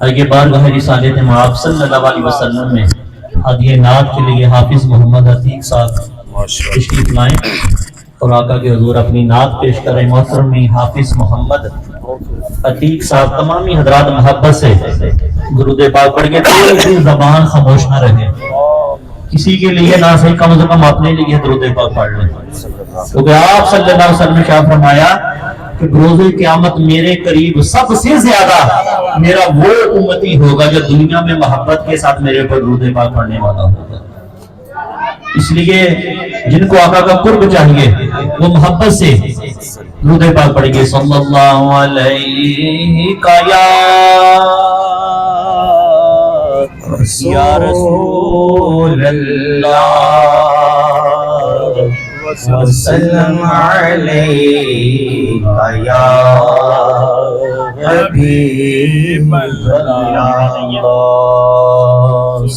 آگے بارگاہ رسالت مآب صلی اللہ علیہ وسلم میں ہدیہ نعت کے لیے حافظ محمد عتیق صاحب تشریف لائیں اور آقا کے حضور اپنی نعت پیش کریں۔ محترم حافظ محمد عتیق صاحب تمامی حضرات محبت سے درود پاک پڑھ کے تھوڑی زبان خاموش نہ رہے، کسی کے لیے نہ صحیح کم از کم اپنے لیے درود پاک پڑھ لیں، کیونکہ آپ صلی اللہ علیہ وسلم نے کیا فرمایا کہ روز قیامت میرے قریب سب سے زیادہ میرا وہ امتی ہوگا جو دنیا میں محبت کے ساتھ میرے پر درود پاک پڑھنے والا ہوگا۔ اس لیے جن کو آقا کا قرب چاہیے وہ محبت سے درود پاک پڑھیں گے۔ صلی اللہ علیہ یا رسول اللہ وسلم علیہ یا حبیب اللہ،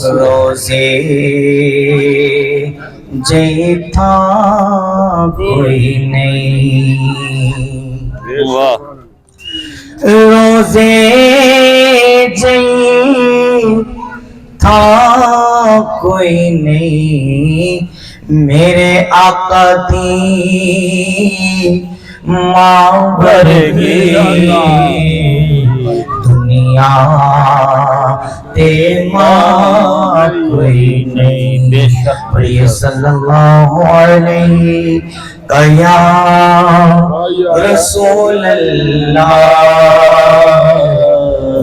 روزے جیتا کوئی نہیں، روزے جیتا کوئی نہیں، میرے آقا دی ماں ورگی دنیا تے ماں کوئی نہیں۔ بے شک پڑھیے صلی اللہ علیہ یا رسول اللہ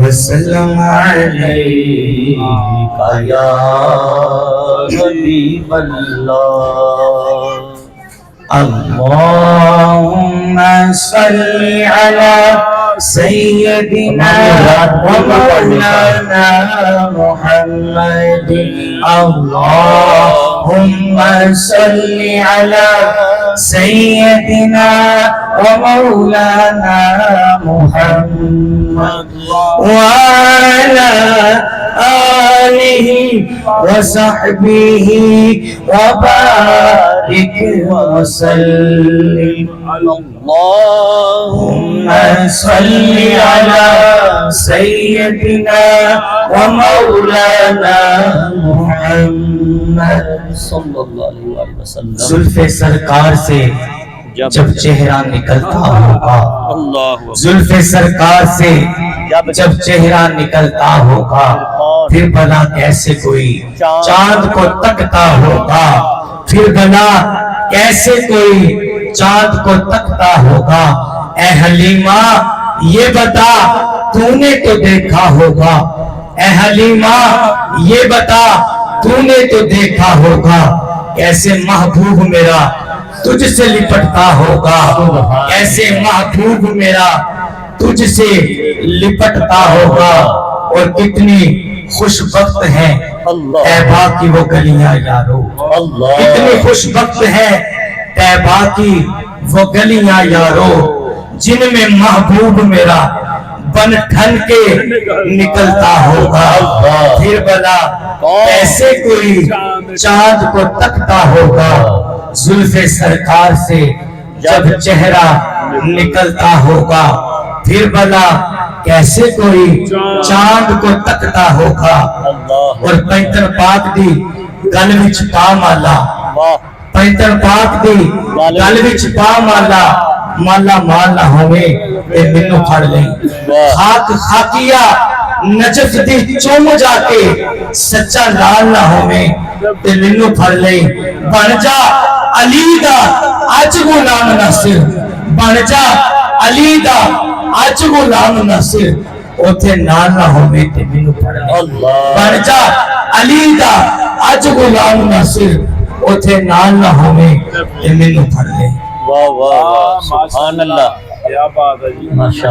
وسلم علیہ یا حبیب اللہ۔ اللہم صلی علی سیدنا ومولانا محمد، اللہم صلی علی سیدنا ومولانا محمد وعلى آلہ وصحبہ وبارک وسلم۔ اللہم صلی علی سیدنا ومولانا محمد صلی اللہ علیہ وسلم۔ زلف سرکار سے جب چہرہ نکلتا ہوگا، زلف سرکار سے جب چہرہ نکلتا ہوگا، پھر بھلا کیسے کوئی چاند کو تکتا ہوگا، پھر بھلا کیسے کوئی چاند کو تکتا ہوگا۔ اے حلیمہ یہ بتا تو نے تو دیکھا ہوگا، اے حلیمہ یہ بتا تو نے تو دیکھا ہوگا، کیسے محبوب میرا تجھ سے لپٹتا ہوگا، کیسے محبوب میرا تجھ سے لپٹتا ہوگا۔ اور کتنی خوش بخت ہے طیبہ کی وہ گلیاں یارو، کتنی خوش بخت ہے طیبہ کی وہ گلیاں یارو، جن میں محبوب میرا بن ٹھن کے نکلتا ہوگا۔ پھر بلا ایسے کوئی چاند کو تکتا ہوگا، زلف سرکار سے جب چہرہ نکلتا ہوگا، پھر بلا کیسے کوئی چاند کو تکتا ہوگا۔ اور پینتر پاک دی گل وچ پا مالا، پینتر پاک دی گل وچ پا مالا، مالا مال نہ ہوئے تے مینو پھڑ لیں، خاک خاکیا نجف دی چوم جا کے سچا لال نہ ہوئے تے مینو پھڑ لیں۔ بن جا علی دا اج غلام ناصر، بن جا علی دا اج غلام ناصر، اوتھے نال نہ ہوئے تے مینو پھڑ لیں۔ بن جا علی دا اج غلام ناصر، اوتھے نال نہ ہوئے تے مینو پھڑ لیں۔ واہ واہ سبحان اللہ، کیا بات ہے جی، ماشاءاللہ۔